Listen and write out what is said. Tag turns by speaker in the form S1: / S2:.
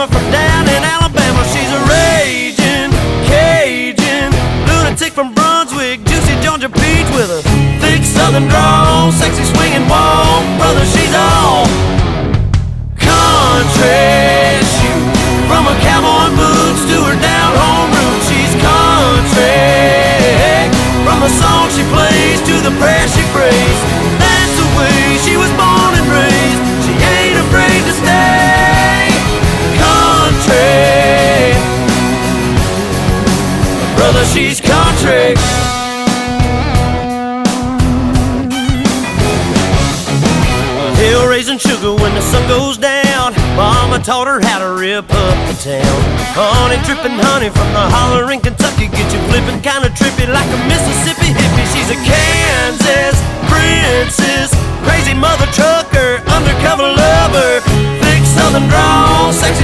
S1: mama from down in Alabama. She's a raging Cajun lunatic from Brunswick, juicy Georgia peach with a thick southern drawl, sexy swinging walk. Brother, she's all country. Shoot, from her cowboy boots to her down home roots, she's country. From the song she plays to the prayer she prays, that's the way she was born and raised. She ain't afraid to stay country. Brother, she's country. Hill raising sugar when the sun goes down. Mama taught her how to rip up the town. Honey dripping honey from the holler in Kentucky, get you flipping kinda trippy like a Mississippi hippie. She's a Kansas princess, crazy mother trucker, undercover lover, thick southern drawl, sexy